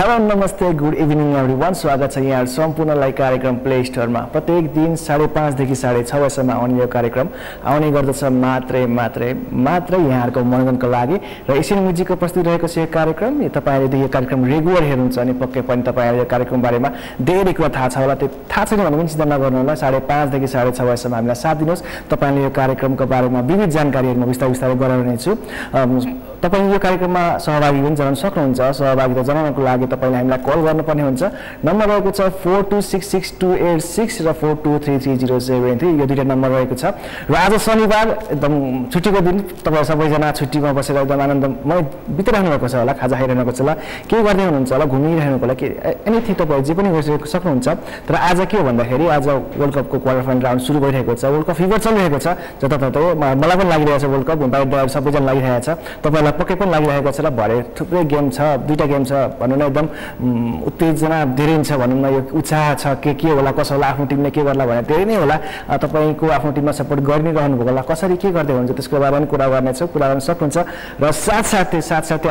Hello नमस्ते good evening everyone स्वागत छ यहाँ सम्पूर्णलाई कार्यक्रम प्ले स्टोरमा प्रत्येक दिन 5:30 देखि 6:30 सम्म आउने यो कार्यक्रम आउने गर्दछ मात्रै यहाँहरुको मनोरञ्जनको लागि र एसियन म्युजिकको प्रस्तुति रहेको छ यो कार्यक्रम तपाईहरुले यो कार्यक्रम रेगुलर हेर्नुहुन्छ अनि पक्कै पनि तपाईहरुले यो कार्यक्रम बारेमा धेरै कुरा थाहा छ होला त्यो थाहा छैन भने पनि चिन्ता नगर्नु होला 5:30 देखि 6:30 सम्म हामीलाई साथ दिनुहोस् तपाईले यो कार्यक्रमको बारेमा विविध जानकारीहरु म विस्तार गराउने छु तपाईले यो कार्यक्रममा सहभागी हुन जनाउन सक्नुहुन्छ सहभागिता जनाउनको लागि तपाईले हामीलाई कल गर्नुपर्ने हुन्छ नम्बर रहेको छ 42662886 र 423303 यो दुईटा नम्बर रहेको छ र आज शनिबार एकदम छुट्टीको दिन तपाई सबैजना छुट्टीमा बसेर एकदम आनन्दमय बिताइरहनु भएको छ होला खाजा खाइरहनु भएको छ होला के गर्दै हुनुहुन्छ होला घुमिरहनु होला के एनीथिङ तपाई जे पनि गरिरहेको सक्नुहुन्छ तर आज के हो भन्दाखेरि आज वर्ल्ड कपको क्वार्टर फाइनल राउन्ड सुरु भइरहेको छ वर्ल्ड कप फिभर चलिरहेको छ जताततै मलाई पनि लागिरहेको छ वर्ल्ड कप बाहिर सबैजना लागिरहेको छ तपाईलाई पक्कै पनि लागिरहेको छ र भरे थुप्रै गेम छ दुईटा गेम छ भन्नु न एकदम उत्तेजना धेरै छ भन्नु न यो उत्साह छ के होला कसो होला आफ्नो टिमले के गर्ला भने धेरै नै होला तपाईको आफ्नो टिममा सपोर्ट गरिरहनु भएको होला कसरी के गर्दै हुन्छ त्यसको बारेमा कुरा गर्ने छ कुरा गर्न सक्नुहुन्छ र साथसाथै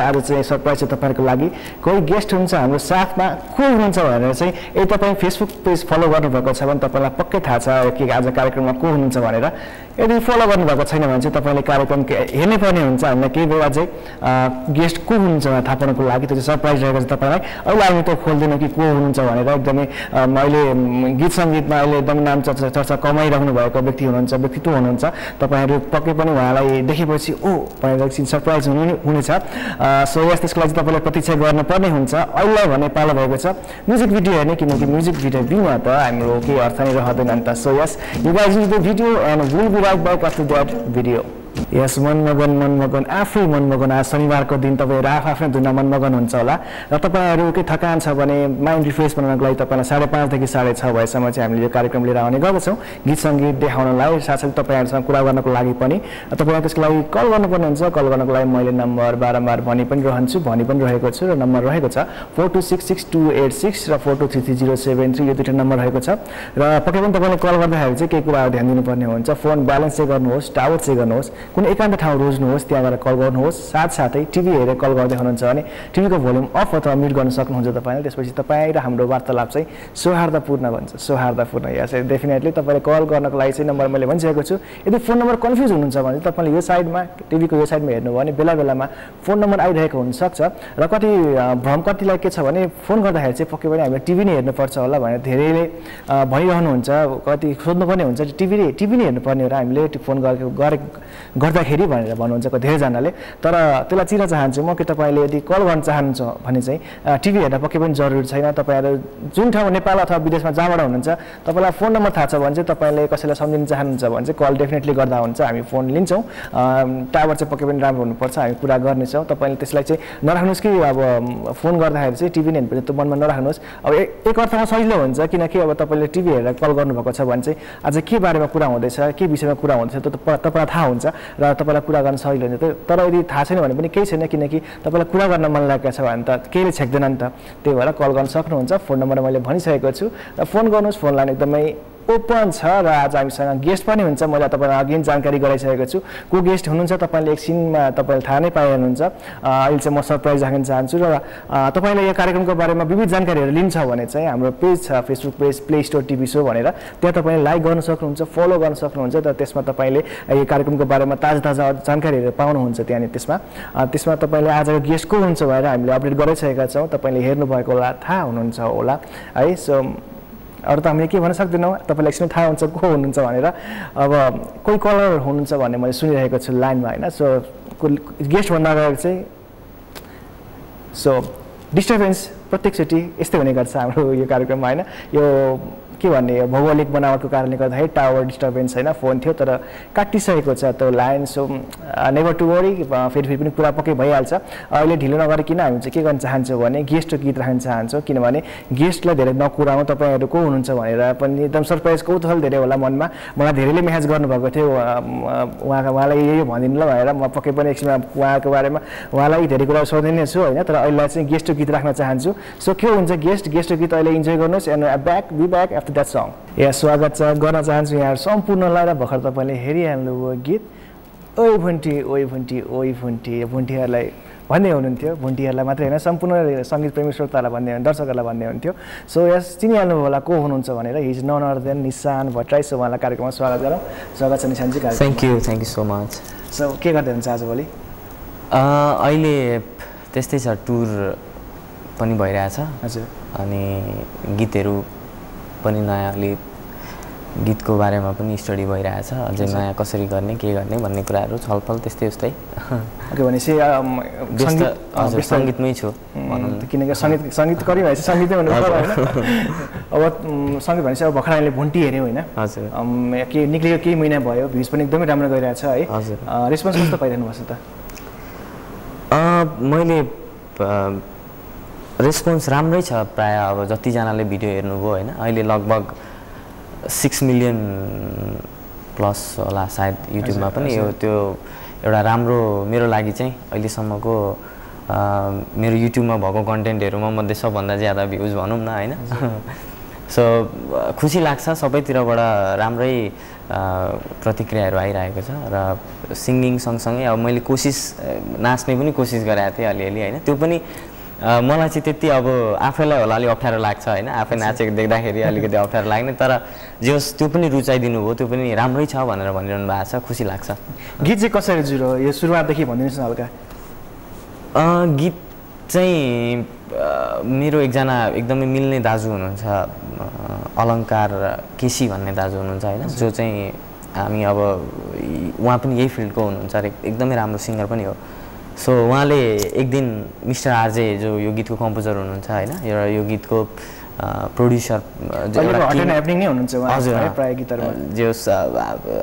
आज चाहिँ सरप्राइज छ तपाईहरुको लागि कोही गेस्ट हुन्छ हाम्रो साथमा को हुनुहुन्छ भनेर चाहिँ यदि तपाई फेसबुक पेज फलो गर्नुभएको छ भने तपाईलाई पक्कै थाहा छ कि आज कार्यक्रममा को हुनुहुन्छ भनेर यदि फलो गर्नुभएको छैन भने चाहिँ तपाईले कार्यक्रम हेर्नै पर्ने हुन्छ हामीलाई केही बेला चाहिँ गेस्ट को हुनुहुन्छ थाहा पाउनको लागि त्यो सरप्राइज रहेको छ तपाईलाई अहिले हामी त खोल्दैनौँ कि को हुनुहुन्छ भनेर एकदमै अहिले गीत संगीतमा अहिले एकदम नाम चर्चा कमाइरहनु भएको व्यक्तित्व हुनुहुन्छ तपाईहरु पक्कै पनि उहाँलाई देखेपछि ओ भनेर एकछिन सरप्राइज हुनेछ सो त्यसको लागि तपाईले प्रतीक्षा गर्नुपर्ने हुन्छ अहिले भने पालो भएको छ म्युजिक भिडियो हेर्ने किनकि म्युजिक भिडियो बिना त हाम्रो केही अर्थ नै रहँदैन नि त so yes you guys in the video and will be right back after that video यस मनमगन आफै मनमगन आज शनिबारको दिन तपाईहरु आफ्नै धुनमा मनमगन हुन्छ होला र तपाईहरुकै थकान छ भने माइन्ड रिफ्रेश बनाउनको लागि तपाईलाई 5:30 देखि 6:30 भएसम्म चाहिँ हामीले यो कार्यक्रम लिएर आउने गर्छौं गीत संगीत देखाउनलाई साथसाथै तपाईहरुसँग कुरा गर्नको लागि पनि तपाईले त्यसको लागि कल गर्नुपर्ने हुन्छ कल गर्नको लागि मैले नम्बर बारम्बार भनि पनि रहेको छु र नम्बर रहेको छ 42662886 र 423303 यो दुईटा नम्बर रहेको छ र पक्कै पनि तपाईले कल गर्दाखेरि चाहिँ केही कुरा ध्यान दिनुपर्ने हुन्छ फोन ब्यालेन्स चाहिँ गर्नुहोस् टावर चाहिँ गर्नुहोस् कुनै एकान्त ठाउँ रोज्नुहोस् त्यहाँ गएर कल गर्नुहोस् साथसाथै टिभी हेरेर कल गर्दै हुनुहुन्छ भने टिभीको भोल्युम अफ अथवा म्युट गर्न सक्नुहुन्छ तपाईले त्यसपछि तपाई र हाम्रो वार्तालाप चाहिँ सौहार्दपूर्ण बन्छ सौहार्दपूर्ण यस डेफिनेटली तपाईले कल गर्नको लागि चाहिँ नम्बर मैले भनिसकेको छु यदि फोन नम्बर कन्फ्युज हुनुहुन्छ भने तपाईले यो साइडमा टिभीको यो साइडमा हेर्नु भने बेला-बेलामा फोन नम्बर आइरहेको हुन सक्छ र कति भ्रम कतिलाई के छ भने फोन गर्दाखेरि चाहिँ पक्कै पनि हामीले टिभी नै हेर्नुपर्छ होला भनेर धेरैले भनिरहनुहुन्छ कति सोध्नु पर्ने हुन्छ टिभी नै हेर्नुपर्ने हो र हामीले फोन गर्दाखेरि भनेर भन्नुहुन्छ धेरै जनाले तर त्यसलाई चिन्न चाहन्छु म कि तपाईले यदि कल गर्न चाहनुहुन्छ भने चाहिँ टिभी हेर्न पक्कै पनि जरुरी छैन तपाईहरु जुन ठाउँ नेपाल अथवा विदेशमा जहाँबाट हुनुहुन्छ तपाईलाई फोन नम्बर थाहा छ भने चाहिँ तपाईले कसैलाई सम्झिन चाहनुहुन्छ भने चाहिँ कल डेफिनेटली गर्दा हुन्छ हामी फोन लिन्छौं टावर चाहिँ पक्कै पनि राम्रो हुनुपर्छ हामी कुरा गर्नेछौं तपाईले त्यसलाई चाहिँ नराख्नुस् कि अब फोन गर्दाखेरि चाहिँ टिभी नै हेर्नु त्यो मनमा नराख्नुस् अब एक अर्थमा सजिलो हुन्छ किनकि अब तपाईले टिभी हेरेर कल गर्नुभएको छ भने चाहिँ आज के बारेमा कुरा हुँदैछ के विषयमा कुरा हुँदैछ त्यो तपाईलाई थाहा हुन्छ र तपाईलाई कुरा गर्न सजिलो हुन्छ तर यदि थाहा छैन भने पनि केही छैन किनकि तपाईलाई कुरा गर्न मन लागेको छ भने त केहीले छेक्दैन नि त त्यही भएर कल गर्न सक्नुहुन्छ फोन नम्बर मैले भनिसकेको छु र फोन गर्नुहोस् फोन लाइन एकदमै ओपन छ र आज हामीसँग गेस्ट पनि हुन्छ मैले तपाईलाई अघि जानकारी गराइसकेको छु को गेस्ट हुनुहुन्छ तपाईले एकछिनमा तपाईले थाहा नै पाइनुहुन्छ अहिले चाहिँ म सरप्राइज राख्न चाहन्छु र तपाईले यो कार्यक्रमको बारेमा विविध जानकारीहरु लिन्छ भने चाहिँ हाम्रो पेज छ Facebook page play store TV show भनेर त्यहाँ तपाईले लाइक गर्न सक्नुहुन्छ फलो गर्न सक्नुहुन्छ र त्यसमा तपाईले यो कार्यक्रमको बारेमा ताजा जानकारीहरु पाउनुहुन्छ त्यहाँ त्यसमा तपाईले आजको गेस्ट को हुनुहुन्छ भनेर हामीले अपडेट गरिसकेका छौं तपाईले हेर्नु भएको होला थाहा हुनुहुन्छ होला है सो अरु त हामीले के भन्न सक्दैनौं तपाईलाई एकछिन थाहा हुन्छ को हुनुहुन्छ भनेर अब कोही कलर हुनुहुन्छ भन्ने मैले सुनिरहेको छु लाइनमा हैन सो गेस्ट भन्न गएको चाहिँ सो डिस्टर्बेन्स प्रत्येकचोटी यस्तै हुने गर्छ हाम्रो यो कार्यक्रममा हैन यो के भन्ने भौगोलिक बनावटको कारणले गर्दाखेरि टावर डिस्टर्बेन्स हैन फोन थियो तर काटिसकेको छ त्यो line so never to worry फेरि पनि कुरा पक्कै भइहाल्छ अहिले ढिलो नगरिकिन हामी चाहिँ के गर्न चाहन्छौं भने गेस्टको गीत राख्न चाहन्छौं किनभने गेस्टलाई धेरै नकुराउँ तपाईहरु को हुनुहुन्छ भनेर पनि एकदम सरप्राइज कौतूहल धेरै होला मनमा मलाई धेरैले मेसेज गर्नुभएको थियो उहाँलाई यो भनिदिनु ल भनेर म पक्कै पनि एकछिनमा उहाँको बारेमा उहाँलाई धेरै कुरा सोध्ने छु हैन तर अहिले चाहिँ गेस्टको गीत राख्न चाहन्छु सो के हुन्छ गेस्टको गीत अहिले इन्जोय गर्नुस् and back after that song स्वागत छ गर्न चाहन्छु यहाँ सम्पूर्णलाई र भर्खर तपाईले हेरिहाल्नु भयो गीत ओइ भुन्टी भुन्टीहरुलाई भन्ने हुनुहुन्थ्यो भुन्टीहरूलाई मात्रै होइन सम्पूर्ण सङ्गीत प्रेमी श्रोताहरूलाई भन्ने दर्शकहरूलाई भन्ने हुन्थ्यो सो यस चिनिहाल्नु होला को हुनुहुन्छ भनेर he's none other than Nishan Bhattarai so उहाँलाई कार्यक्रममा स्वागत गरौँ स्वागत छ निशानजी thank you so much so के गर्दै हुनुहुन्छ आजभोलि अहिले त्यस्तै छ टुर पनि भइरहेछ हजुर अनि गीतहरू पनि नयाँ अलि गीतको बारेमा पनि स्टडी भइरहेछ अझै नयाँ कसरी गर्ने के गर्ने भन्ने कुराहरू छलफल त्यस्तै उस्तै ओके भनेपछि सङ्गीतमै छु किनकि सङ्गीत गरिरहेछ सङ्गीतै भन्नु पर्यो होइन अब सङ्गीत भनेपछि अब भर्खर अहिले भुन्टी हेऱ्यौँ होइन हजुर के निक्लेको केही महिना भयो भ्युज पनि एकदमै राम्रो गइरहेछ है हजुर रेस्पोन्स कस्तो पाइरहनु भएको छ त मैले रेस्पोन्स राम्रै छ प्राय अब जतिजनाले भिडियो हेर्नुभयो होइन अहिले लगभग 6 मिलियन प्लस होला सायद युट्युबमा पनि यो त्यो एउटा राम्रो मेरो लागि चाहिँ अहिलेसम्मको मेरो युट्युबमा भएको कन्टेन्टहरूमा मध्ये सबभन्दा ज्यादा भ्युज भनौँ न होइन सो खुसी लाग्छ सबैतिरबाट राम्रै प्रतिक्रियाहरू आइरहेको छ र सिङ्गिङ सँगसँगै अब मैले नाच्ने पनि कोसिस गरेको थिएँ अलिअलि होइन त्यो पनि मलाई चाहिँ त्यति अब आफैलाई होला अलिक अप्ठ्यारो लाग्छ होइन आफै नाचेको देख्दाखेरि अलिकति अप्ठ्यारो लाग्ने तर जस त्यो पनि रुचाइदिनु भयो त्यो पनि राम्रै छ भनेर भनिरहनु भएको छ खुसी लाग्छ गीत चाहिँ कसरी जुरो यो सुरुवातदेखि भनिदिनुहोस् न हल्का गीत चाहिँ मेरो एकजना एकदमै मिल्ने दाजु हुनुहुन्छ अलङ्कार केसी भन्ने दाजु हुनुहुन्छ होइन जो चाहिँ हामी अब उहाँ पनि यही फिल्डको हुनुहुन्छ र एकदमै राम्रो सिङ्गर पनि हो सो उहाँले एक दिन मिस्टर आरजे जो यो गीतको कम्पोजर हुनुहुन्छ होइन यो गीतको प्रोड्युसर जो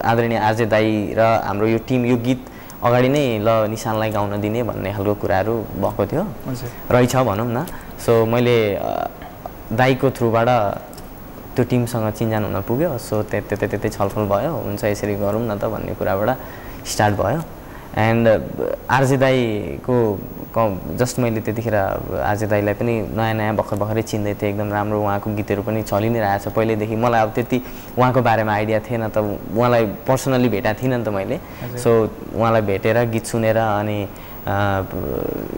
आदरणीय आरजे दाई र हाम्रो यो टिम यो गीत अगाडि नै ल निशानलाई गाउन दिने भन्ने खालको कुराहरू भएको थियो रहेछ भनौँ न सो मैले दाईको थ्रुबाट त्यो टिमसँग चिन्जान हुन पुग्यो सो त्यतै छलफल भयो हुन्छ यसरी गरौँ न त भन्ने कुराबाट स्टार्ट भयो एन्ड आरजे दाईको जस्ट मैले त्यतिखेर आरजे दाईलाई पनि नयाँ भर्खरै चिन्दै थिएँ एकदम राम्रो उहाँको गीतहरू पनि चलि नै रहेछ पहिल्यैदेखि मलाई अब त्यति उहाँको बारेमा आइडिया थिएन त उहाँलाई पर्सनली भेटेको थिइनँ नि त मैले सो उहाँलाई भेटेर गीत सुनेर अनि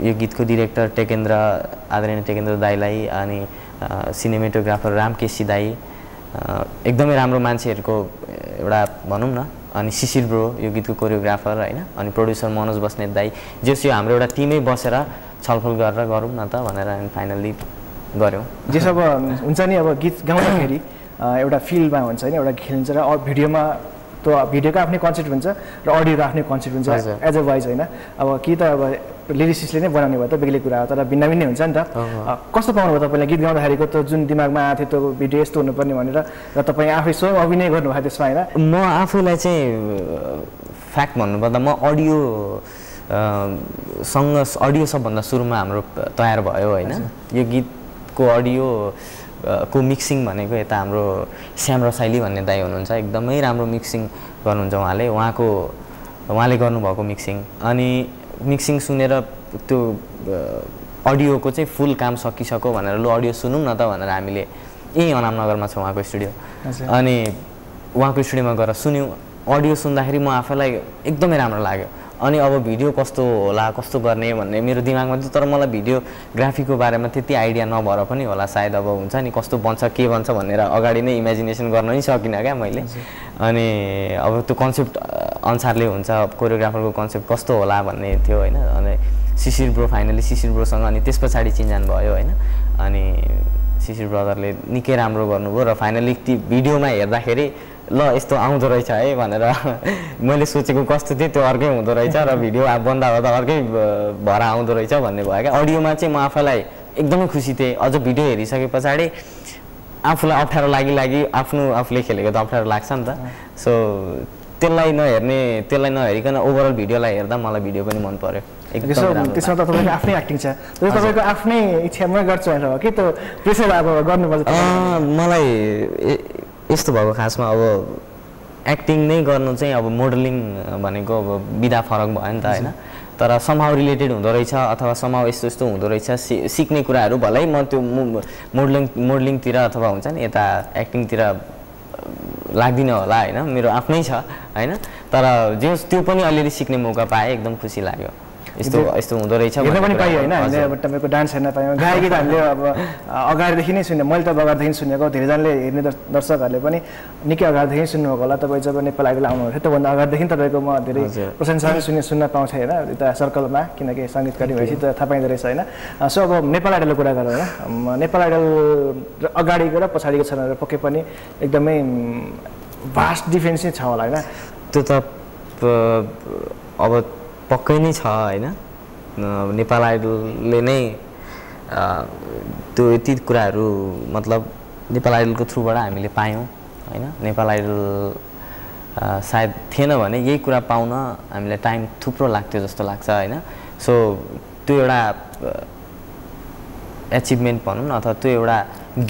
यो गीतको डिरेक्टर आदरणीय टेकेन्द्र दाईलाई अनि सिनेमेटोग्राफर रामकेशी दाई एकदमै राम्रो मान्छेहरूको एउटा भनौँ न अनि शिशिर ब्रो यो गीतको कोरियोग्राफर होइन अनि प्रोड्युसर मनोज बस्नेत दाई जस यो हाम्रो एउटा टिमै बसेर छलफल गरेर गरौँ न त भनेर अनि फाइनल्ली गऱ्यौँ जस अब हुन्छ नि अब गीत गाउँदाखेरि एउटा फिल्डमा हुन्छ होइन एउटा खेलिन्छ र भिडियोमा त्यो भिडियोको आफ्नै कन्सेप्ट हुन्छ र अडियोको आफ्नै कन्सेप्ट हुन्छ एज अ भोइस होइन अब कि त अब लिरिसिस्टले नै बनाउने भयो त बेग्लै कुरा हो तर भिन्न हुन्छ नि त कस्तो पाउनु भयो तपाईँलाई गीत गाउँदाखेरिको त्यो जुन दिमागमा आएको थियो त्यो भिडियो यस्तो हुनुपर्ने भनेर र तपाईँ आफै स्वयं अभिनय गर्नुभयो त्यसमा होइन म आफूलाई चाहिँ फ्याक्ट भन्नुपर्दा म अडियो सबभन्दा सुरुमा हाम्रो तयार भयो होइन यो गीतको अडियो को मिक्सिङ भनेको यता हाम्रो श्याम रसाइली भन्ने दाइ हुनुहुन्छ एकदमै राम्रो मिक्सिङ गर्नुहुन्छ उहाँले गर्नुभएको मिक्सिङ अनि मिक्सिङ सुनेर त्यो अडियोको चाहिँ फुल काम सकिसक्यो भनेर लु अडियो सुनौँ न त भनेर हामीले यहीँ अनामनगरमा छ उहाँको स्टुडियो अनि उहाँको स्टुडियोमा गएर सुन्यौँ अडियो सुन्दाखेरि म आफैलाई एकदमै राम्रो लाग्यो अनि अब भिडियो कस्तो होला कस्तो गर्ने भन्ने मेरो दिमागमा थियो तर मलाई भिडियोग्राफीको बारेमा त्यति आइडिया नभएर पनि होला सायद अब हुन्छ नि कस्तो बन्छ के बन्छ भनेर अगाडि नै इमेजिनेसन गर्न नै सकिनँ क्या मैले अनि अब त्यो कन्सेप्ट अनुसारले हुन्छ कोरियोग्राफरको कन्सेप्ट कस्तो होला भन्ने थियो होइन अनि फाइनली शिशिर ब्रोसँग अनि त्यस पछाडि चिन्जान भयो होइन अनि शिशिर ब्रदरले निकै राम्रो गर्नुभयो र फाइनली ती भिडियोमा हेर्दाखेरि ल यस्तो आउँदो रहेछ है भनेर मैले सोचेको कस्तो थियो त्यो अर्कै हुँदो रहेछ र भिडियो बन्दा गर्दा अर्कै भएर आउँदो रहेछ भन्ने भयो क्या अडियोमा चाहिँ म आफैलाई एकदमै खुसी थिएँ अझ भिडियो हेरिसके पछाडि आफूलाई अप्ठ्यारो आफूले खेलेको त अप्ठ्यारो लाग्छ नि त सो त्यसलाई नहेरिकन ओभरअल भिडियोलाई हेर्दा मलाई भिडियो पनि मन पर्यो त्यसमा त तपाईँको आफ्नै एक्टिङ छ तपाईँको आफ्नै इच्छामा गर्छु भनेर हो कि त्यो प्रेसर अब गर्नुपर्छ मलाई यस्तो भएको खासमा अब एक्टिङ नै गर्नु चाहिँ अब मोडलिङ भनेको अब विधा फरक भयो नि त होइन तर समहाउ रिलेटेड हुँदो रहेछ अथवा समहाउ यस्तो हुँदो रहेछ सिक्ने कुराहरू भलै म त्यो मोडलिङतिर अथवा हुन्छ नि यता एक्टिङतिर लाग्दिनँ होला होइन मेरो आफ्नै छ होइन तर त्यो पनि अलिअलि सिक्ने मौका पाएँ एकदम खुसी लाग्यो यस्तो यस्तो हुँदो रहेछ हेर्न पनि पाइयो होइन हामीले अब तपाईँको डान्स हेर्न पायौँ गायक गीत हामीले अब अगाडिदेखि नै सुन्यो मैले त अब अगाडिदेखि सुनेको धेरैजनाले हेर्ने दर्शकहरूले पनि निकै अगाडिदेखि सुन्नुभएको होला तपाईँ जब नेपाल आइडल आउनुभएको थियो त्योभन्दा अगाडिदेखि तपाईँको म धेरै प्रशंसा सुन्न पाउँथेँ होइन यता सर्कलमा किनकि सङ्गीतकारी भएपछि त थाहा पाइँदो रहेछ होइन सो अब नेपाल आइडलको कुरा गरौँ होइन नेपाल आइडल अगाडिको र पछाडिको छनहरू पक्कै पनि एकदमै भास्ट डिफ्रेन्स नै छ होला होइन त्यो त अब पक्कै नै छ होइन नेपाल आइडलले नै त्यो यति कुराहरू मतलब नेपाल आइडलको थ्रुबाट हामीले पायौँ होइन नेपाल आइडल सायद थिएन भने यही कुरा पाउन हामीलाई टाइम थुप्रो लाग्थ्यो जस्तो लाग्छ होइन सो त्यो एउटा एचिभमेन्ट भनौँ न अथवा त्यो एउटा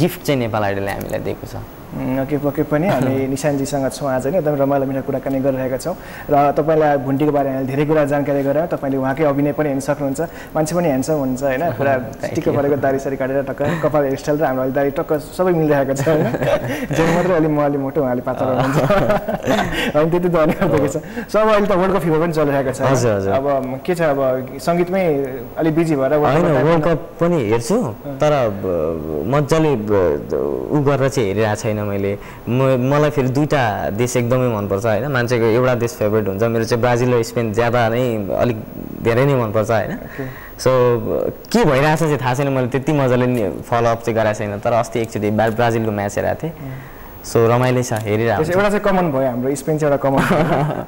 गिफ्ट चाहिँ नेपाल आइडलले हामीलाई दिएको छ ओके पक्कै पनि हामी निशानजीसँग छौँ आज नै एकदम रमाइलो मिठो कुराकानी गरिरहेका छौँ र तपाईँलाई भुन्टीको बारेमा धेरै कुरा जानकारी गरायौँ तपाईँले उहाँकै अभिनय पनि हेर्न सक्नुहुन्छ मान्छे पनि ह्यान्डसम हुन्छ होइन पुरा टिक्क परेको दारी काटेर टक्क कपाल हेयरस्टाइल र हाम्रो दारी टक्क सबै मिलिरहेको छ होइन जो मात्रै अलि म अलि मोटो उहाँले पातलो हुनुहुन्छ अनि त्यति त अलिक छ सो अब अहिले त वर्ल्ड कप फिभर पनि चलिरहेको छ अब के छ अब सङ्गीतमै अलिक बिजी भएर वर्ल्ड कप पनि हेर्छु तर मजाले उ गरेर चाहिँ हेरिरहेको छैन मैले मलाई फेरि दुईटा देश एकदमै मनपर्छ होइन मान्छेको एउटा देश फेभरेट हुन्छ मेरो चाहिँ ब्राजिल र स्पेन ज्यादा नै अलिक धेरै नै मनपर्छ होइन सो के भइरहेछ चाहिँ थाहा छैन मैले त्यति मजाले फलोअप चाहिँ गराएको छैन तर अस्ति एकचोटि ब्राजिलको म्याच हेरेको थिएँ सो रमाइलो छ हेरिरहेको एउटा चाहिँ कमन भयो हाम्रो स्पेन चाहिँ एउटा कमन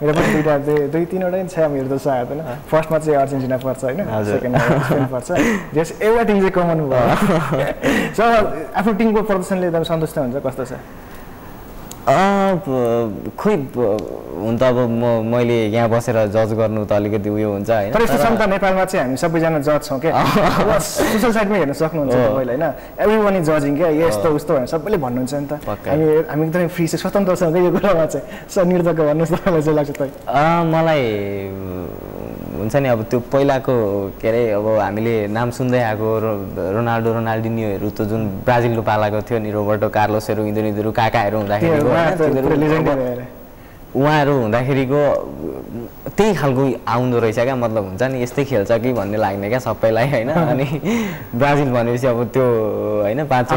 मेरो पनि दुई तिनवटा नि छ मेरो जस्तो आएको होइन फर्स्टमा चाहिँ अर्जेन्टिना पर्छ होइन सेकेन्डमा स्पेन पर्छ जस एउटा टिम चाहिँ कमन भयो सो आफ्नो टिमको प्रदर्शनले एकदम सन्तुष्ट हुन्छ कस्तो छ खोइ हुन त अब मैले यहाँ बसेर जज गर्नु त अलिकति उयो हुन्छ होइन तर यस्तो छ नि त नेपालमा चाहिँ हामी सबैजना जज छौँ क्या सोसल साइडमै हेर्न सक्नुहुन्छ तपाईँले होइन एभ्री वान इज जजिङ क्या यस्तो उस्तो भनेर सबैले भन्नुहुन्छ नि त हामी एकदमै फ्री छ स्वतन्त्र छ यो कुरामा चाहिँ स निर्धक्क भन्नुहोस् तपाईँलाई चाहिँ लाग्छ त मलाई हुन्छ नि अब त्यो पहिलाको के अरे अब हामीले नाम सुन्दै आएको रोनाल्डिनियोहरू त जुन ब्राजिलको पालाको थियो नि रोबर्टो कार्लोसहरू यिनीहरू काकाहरू हुँदाखेरि उहाँहरू हुँदाखेरिको त्यही खालको आउँदो रहेछ क्या मतलब हुन्छ नि यस्तै खेल्छ कि भन्ने लाग्ने क्या सबैलाई होइन अनि ब्राजिल भनेपछि अब त्यो होइन 5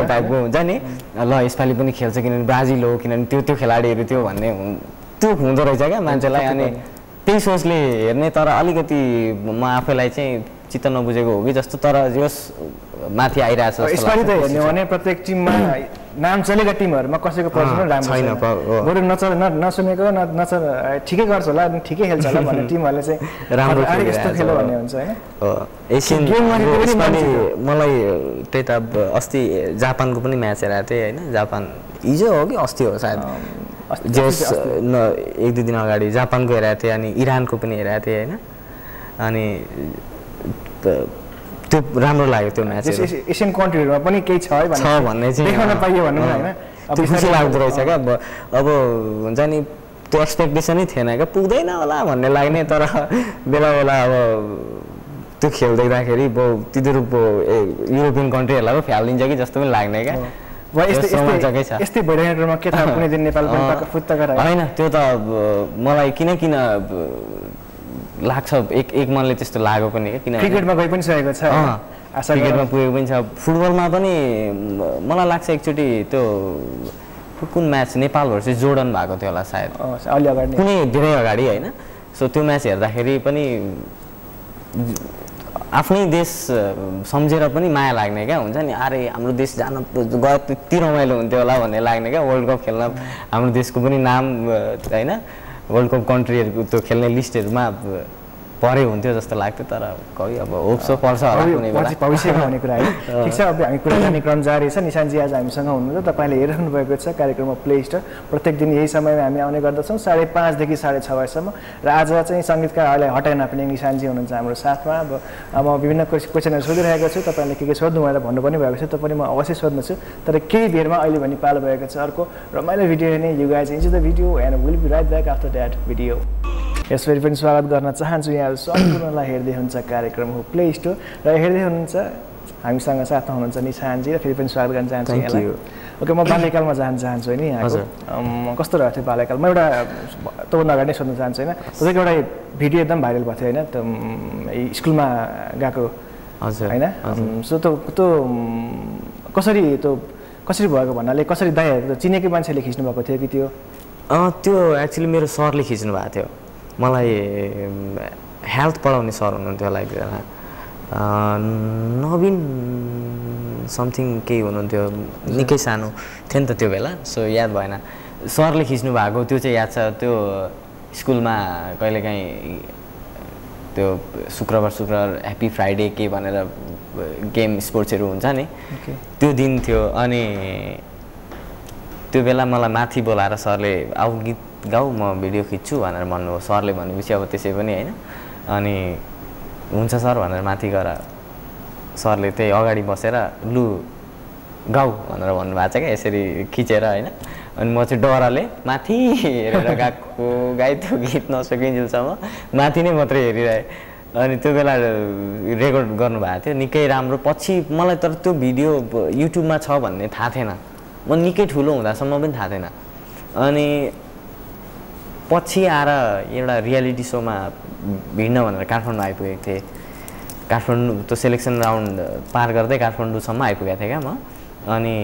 टाइपको हुन्छ नि ल यसपालि पनि खेल्छ किनभने ब्राजिल हो किनभने त्यो खेलाडीहरू थियो भन्ने त्यो हुँदो रहेछ क्या मान्छेलाई अनि त्यही सोचले हेर्ने तर अलिकति म आफैलाई चाहिँ चित्त नबुझेको हो कि जस्तो तर जस माथि आइरहेछ यसपालि त हेर्ने भने प्रत्येक टिममा नाम चलेका टिमहरूमा कसैको प्रदर्शन राम्रो छैन बरु नसुनेको ठिकै गर्छ होला ठिकै खेल्छ होला भन्ने टिमहरूले चाहिँ राम्रो यस्तो खेल्यो भन्ने हुन्छ होइन एसियन मलाई त्यही त अस्ति जापानको पनि म्याच हेरेको थिएँ होइन जापान हिजो हो कि अस्ति हो सायद जस एक दुई दिन अगाडि जापानको हेरेको थिएँ अनि इरानको पनि हेरेको थिएँ होइन अनि त्यो राम्रो लाग्यो त्यो म्याच एसियन कन्ट्रीहरूमा पनि केही छ भन्ने चाहिँ देखाउन पाइयो भनौँ न होइन त्यो खुसी लाग्दो रहेछ क्या अब हुन्छ नि त्यो एक्सपेक्टेसनै थिएन क्या पुग्दैन होला भन्ने लाग्ने तर बेला बेला अब त्यो खेल्दैदाखेरि तिनीहरू युरोपियन कन्ट्रीहरूलाई पो फ्यालिन्छ कि जस्तो पनि लाग्ने क्या यस्तै भइरहेकोमा के थाहा कुनै दिन नेपाल होइन त्यो त मलाई किन लाग्छ एक मनले त्यस्तो लाग्यो पनि किन क्रिकेटमा गइ पनि सकेको छ क्रिकेटमा पुगेको पनि छ फुटबलमा पनि मलाई लाग्छ एकचोटि त्यो कुन म्याच नेपाल भर्सेस जोर्डन भएको थियो होला सायद अलि अगाडि कुनै धेरै अगाडि होइन सो त्यो म्याच हेर्दाखेरि पनि आफ्नै देश सम्झेर पनि माया लाग्ने क्या हुन्छ नि अरे हाम्रो देश जान गयो त्यति रमाइलो हुन्थ्यो होला भन्ने लाग्ने क्या वर्ल्ड कप खेल्न हाम्रो देशको पनि नाम होइन वर्ल्ड कप कन्ट्रीहरूको त्यो खेल्ने लिस्टहरूमा परे हुन्थ्यो जस्तो लाग्थ्यो तर कही अब होप्सो पर्छ होला कुनै बेला भविष्यमा हुने कुरा है ठिक छ अब हामी कुराकानी क्रम जारी छ निशानजी आज हामीसँग हुनुहुन्छ तपाईँले हेरिरहनु भएको छ कार्यक्रममा प्ले स्टोर प्रत्येक दिन यही समयमा हामी आउने गर्दछौँ 5:30 देखि 6:30 बजीसम्म र आज चाहिँ सङ्गीतकारहरूलाई हटाइ नपिने निशानजी हुनुहुन्छ हाम्रो साथमा अब म विभिन्न क्वेसनहरू सोधिरहेको छु तपाईँले के सोध्नु भनेर भन्नु पनि भएको छ त पनि म अवश्य सोध्नेछु तर केही बेरमा अहिले भने पालो भएको छ अर्को रमाइलो भिडियो हेर्ने you guys enjoy the video and will be right back after that video यसरी पनि स्वागत गर्न चाहन्छु यहाँहरू सम्पूर्णलाई हेर्दै हुन्छ कार्यक्रम हो प्ले स्टोर र हेर्दै हुनुहुन्छ हामीसँग साथमा हुनुहुन्छ निशानजी र फेरि पनि स्वागत गर्न चाहन्छु Thank यहाँलाई you. ओके म बाल्यकालमा जान चाहन्छु होइन हजुर। यहाँको कस्तो रहेको थियो बाल्यकाल म एउटा त्योभन्दा अगाडि नै सोध्न चाहन्छु होइन तपाईँको एउटा भिडियो एकदम भाइरल भएको थियो होइन त्यो स्कुलमा गएको हजुर होइन सो त्यो कसरी भएको भन्नाले कसरी दाइहरू चिनेकै मान्छेले खिच्नु भएको थियो कि त्यो त्यो एक्चुअली मेरो सरले खिच्नु भएको थियो मलाई हेल्थ पढाउने सर हुनुहुन्थ्यो होला एकजना नवीन समथिङ केही हुनुहुन्थ्यो निकै सानो थियो नि त त्यो बेला सो याद भएन सरले खिच्नु भएको त्यो चाहिँ याद छ त्यो स्कुलमा कहिलेकाहीँ त्यो शुक्रबार ह्याप्पी फ्राइडे के भनेर गेम स्पोर्ट्सहरू हुन्छ नि त्यो दिन थियो अनि त्यो बेला मलाई माथि बोलाएर सरले आऊ गीत गाऊ म भिडियो खिच्छु भनेर भन्नुभयो सरले भनेपछि अब त्यसै पनि होइन अनि हुन्छ सर भनेर माथि गएर सरले त्यही अगाडि बसेर लु गाऊ भनेर भन्नुभएको छ क्या यसरी खिचेर होइन अनि म चाहिँ डरले माथि हेरेर गएको गाई त्यो गीत नसकिन्जेलसम्म माथि नै मात्रै हेरिरहेँ अनि त्यो बेला रेकर्ड गर्नुभएको थियो निकै राम्रो पछि मलाई तर त्यो भिडियो युट्युबमा छ भन्ने थाहा थिएन म निकै ठुलो हुँदासम्म पनि थाहा थिएन अनि पछि आएर एउटा रियालिटी सोमा भिड्न भनेर काठमाडौँ आइपुगेको थिएँ काठमाडौँ त्यो सेलेक्सन राउन्ड पार गर्दै काठमाडौँसम्म आइपुगेको थिएँ क्या म अनि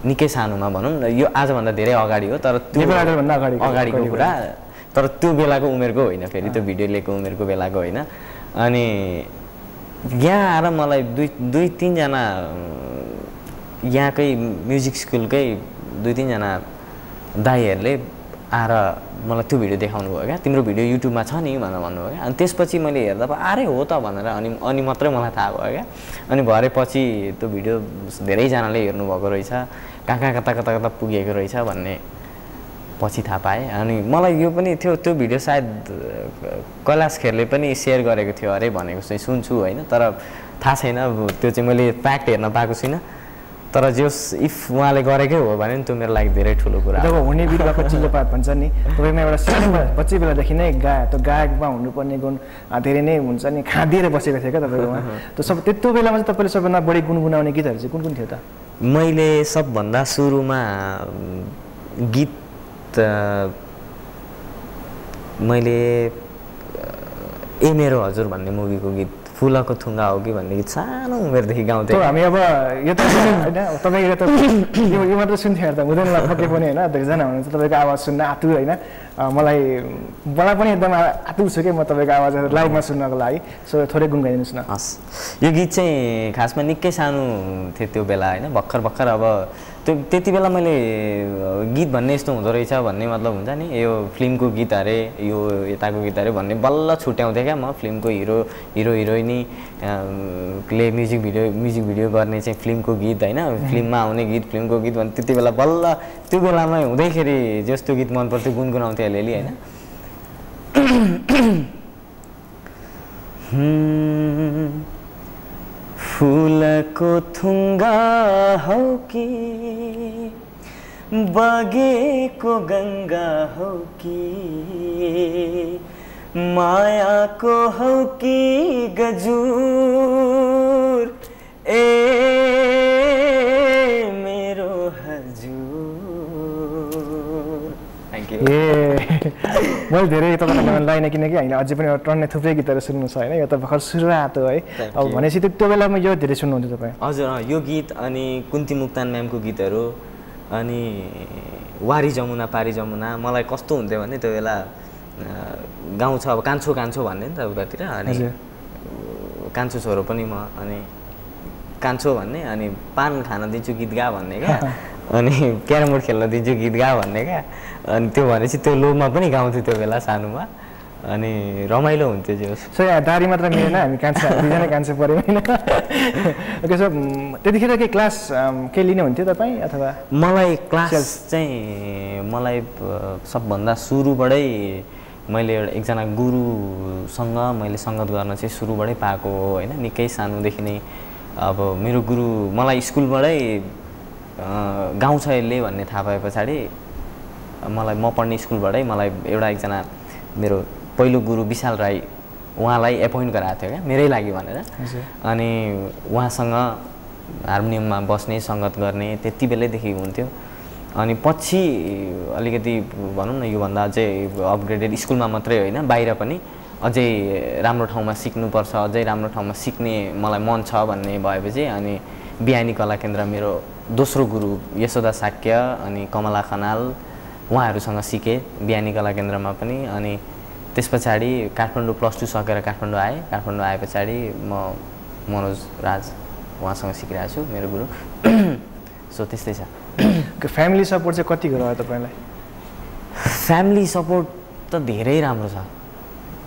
निकै सानोमा भनौँ न यो आजभन्दा धेरै अगाडि हो तर त्यो अगाडिको कुरा तर त्यो बेलाको उमेरको होइन फेरि त्यो भिडियो लिएको उमेरको बेलाको होइन अनि यहाँ आएर मलाई दुई तिनजना यहाँकै म्युजिक स्कुलकै दुई तिनजना दाइहरूले आएर मलाई त्यो भिडियो देखाउनु भयो क्या तिम्रो भिडियो युट्युबमा छ नि भनेर भन्नुभयो क्या अनि त्यसपछि मैले हेर्दा अरे हो त भनेर अनि मात्रै मलाई थाहा भयो क्या अनि भरे पछि त्यो भिडियो धेरैजनाले हेर्नुभएको रहेछ कहाँ कता पुगेको रहेछ भन्ने पछि थाहा पाएँ अनि मलाई यो पनि थियो त्यो भिडियो सायद कैलाश खेरले पनि सेयर गरेको थियो अरे भनेको चाहिँ सुन्छु होइन तर थाहा छैन त्यो चाहिँ मैले फ्याक्ट हेर्न पाएको छुइनँ तर जस इफ उहाँले गरेकै हो भने नि त्यो मेरो लागि धेरै ठुलो कुरा जब हुने बिरुवाको चिल्लोपात भन्छ नि तपाईँमा एउटा सानो बच्चे बेलादेखि नै त्यो गायकमा हुनुपर्ने गुण धेरै नै हुन्छ नि खाँदिएर बसेको थियो क्या तपाईँकोमा त्यो सब त्यो बेलामा चाहिँ तपाईँले सबभन्दा बढी गुनगुनाउने गीतहरू चाहिँ कुन थियो त मैले सबभन्दा सुरुमा गीत मैले ए मेरो हजुर भन्ने मुभीको गीत फुलको थुङ्गा हो कि भन्ने गीत सानो उमेरदेखि गाउँथेँ हामी अब यो त होइन तपाईँको त यो मात्र सुन्थ्यो त हुँदैन होला पक्कै पनि होइन धेरैजना हुनुहुन्छ तपाईँको आवाज सुन्न आतुर होइन मलाई पनि एकदम आतुर छु कि म तपाईँको आवाज लाइभमा सुन्नको लागि सो थोरै गुनगाइदिनुहोस् न हस् यो गीत चाहिँ खासमा निकै सानो थियो त्यो बेला होइन भर्खर अब त्यो त्यति बेला मैले गीत भन्ने यस्तो हुँदो रहेछ भन्ने मतलब हुन्छ नि यो फिल्मको गीत अरे यो यताको गीत अरे भन्ने बल्ल छुट्याउँथेँ क्या म फिल्मको हिरोइनीले म्युजिक भिडियो गर्ने चाहिँ फिल्मको गीत होइन फिल्ममा आउने गीत फिल्मको गीत भन्ने त्यति बेला बल्ल त्यो बेलामा हुँदैखेरि जस्तो गीत मन पर्थ्यो गुनगुनाउँथेँ अलिअलि होइन फूलको थुङ्गा हौ कि बगेको गङ्गा हौ कि मायाको हौ कि गजुर ए मेरो हजुर थ्याङ्क यू मैले धेरै तपाईँलाई लाइन किनकि हामीले अझै पनि टन्ने थुप्रै गीतहरू सुन्नु छ होइन यो त भर्खर सुरुवात हो है अब भनेपछि त्यो बेलामा यो धेरै सुन्नुहुन्थ्यो तपाईँ हजुर यो गीत अनि कुन्ती मुक्तान म्यामको गीतहरू अनि वारी जमुना पारी जमुना मलाई कस्तो हुन्थ्यो भने त्यो बेला गाउँ छ अब कान्छो भन्ने नि त उतातिर अनि कान्छो छोरो पनि म अनि कान्छो भन्ने अनि पान खान दिन्छु गीत गा भन्ने क्या अनि क्यारम बोर्ड खेल्न दिन्छु गीत गा भन्ने क्या अनि त्यो भनेपछि त्यो लोभमा पनि गाउँथ्यो त्यो बेला सानोमा अनि रमाइलो हुन्थ्यो जे सो यहाँ दारी मात्र मिलेन हामी कान्छा दुईजना कान्छा पऱ्यौँ होइन ओके सो त्यतिखेर के क्लास के लिने हुन्थ्यो तपाईँ अथवा मलाई क्लास चाहिँ मलाई सबभन्दा सुरुबाटै मैले एकजना गुरुसँग मैले सङ्गत गर्न चाहिँ सुरुबाटै पाएको हो होइन निकै सानोदेखि नै अब मेरो गुरु मलाई स्कुलबाटै गाउँ छ यसले भन्ने थाहा पाए पछाडि मलाई म पढ्ने स्कुलबाटै मलाई एकजना मेरो पहिलो गुरु विशाल राई उहाँलाई एपोइन्ट गराएको थियो क्या मेरै लागि भनेर अनि उहाँसँग हार्मोनियममा बस्ने सङ्गत गर्ने त्यति बेलैदेखि हुन्थ्यो अनि पछि अलिकति भनौँ न योभन्दा अझै अपग्रेडेड स्कुलमा मात्रै होइन बाहिर पनि अझै राम्रो ठाउँमा सिक्नुपर्छ अझै राम्रो ठाउँमा सिक्ने मलाई मन छ भन्ने भएपछि अनि बिहानी कला केन्द्र मेरो दोस्रो गुरु यशोदा साक्य अनि कमला खनाल उहाँहरूसँग सिकेँ बिहानी कला केन्द्रमा पनि अनि त्यस पछाडि काठमाडौँ +2 सकेर काठमाडौँ आएँ काठमाडौँ आए पछाडि म मनोज राज उहाँसँग सिकिरहेको छु मेरो गुरु सो त्यस्तै छ फ्यामिली सपोर्ट चाहिँ कतिको रह्यो तपाईँलाई फ्यामिली सपोर्ट त धेरै राम्रो छ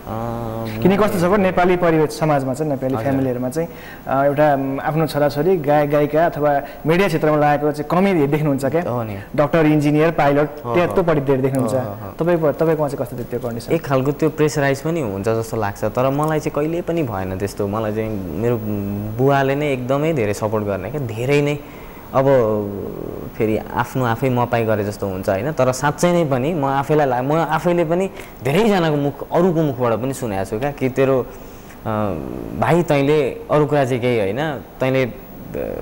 किन कस्तो छ भने नेपाली परिवेश समाजमा चाहिँ नेपाली फ्यामिलीहरूमा चाहिँ एउटा आफ्नो छोराछोरी गायक गायिका अथवा मिडिया क्षेत्रमा लागेको चाहिँ कमी देख्नुहुन्छ क्या डक्टर इन्जिनियर पाइलट त्यत्रोपट्टि धेरै देख्नुहुन्छ तपाईँकोमा चाहिँ कस्तो त्यो कन्डिसन एक खालको त्यो प्रेसराइज पनि हुन्छ जस्तो लाग्छ तर मलाई चाहिँ कहिले पनि भएन त्यस्तो मलाई चाहिँ मेरो बुवाले नै एकदमै धेरै सपोर्ट गर्ने क्या धेरै नै अब फेरि आफ्नो आफै मपाई गरे जस्तो हुन्छ होइन तर साँच्चै नै पनि म आफैले पनि धेरैजनाको अरूको मुखबाट पनि सुनेको छु क्या कि तेरो भाइ तैँले अरू कुरा चाहिँ केही होइन तैँले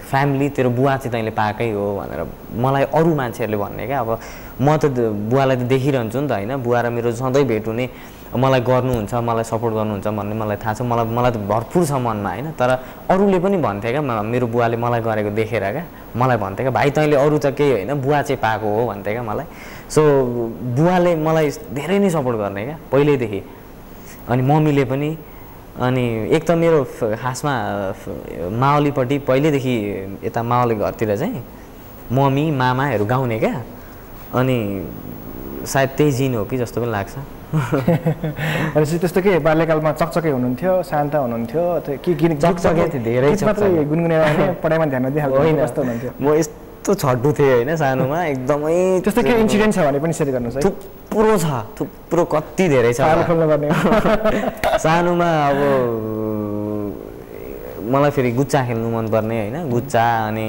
फ्यामिली तेरो बुवा चाहिँ तैँले पाएकै हो भनेर मलाई अरू मान्छेहरूले भन्ने क्या अब म त बुवालाई त देखिरहन्छु नि त होइन बुवा र मेरो सधैँ भेट हुने मलाई गर्नुहुन्छ मलाई सपोर्ट गर्नुहुन्छ भन्ने मलाई थाहा छ मलाई त भरपुर छ मनमा होइन तर अरूले पनि भन्थे क्या मेरो बुवाले मलाई गरेको देखेर क्या मलाई भन्थे क्या भाइ तैँले अरू त केही होइन बुवा चाहिँ पाएको हो भन्थे क्या मलाई सो बुवाले मलाई धेरै नै सपोर्ट गर्ने क्या पहिल्यैदेखि अनि मम्मीले पनि अनि एक त मेरो खासमा मावलीपट्टि पहिल्यैदेखि यता मावली घरतिर चाहिँ मम्मी मामाहरू गाउने क्या अनि सायद त्यही जिन हो कि जस्तो पनि लाग्छ भनेपछि त्यस्तो के बाल्यकालमा चकचके हुनुहुन्थ्यो शान्त हुनुहुन्थ्यो चकचके धेरै गुनगुनाउने पढाइमा ध्यान दिइहाल्नु कस्तो हुनुहुन्थ्यो म यस्तो छड्डु थिएँ होइन सानोमा एकदमै त्यस्तो के इन्सिडेन्ट छ भने पनि सेयर गर्नुहोस् है थुप्रो कति धेरै छ सानोमा अब मलाई फेरि गुच्चा खेल्नु मनपर्ने होइन गुच्चा अनि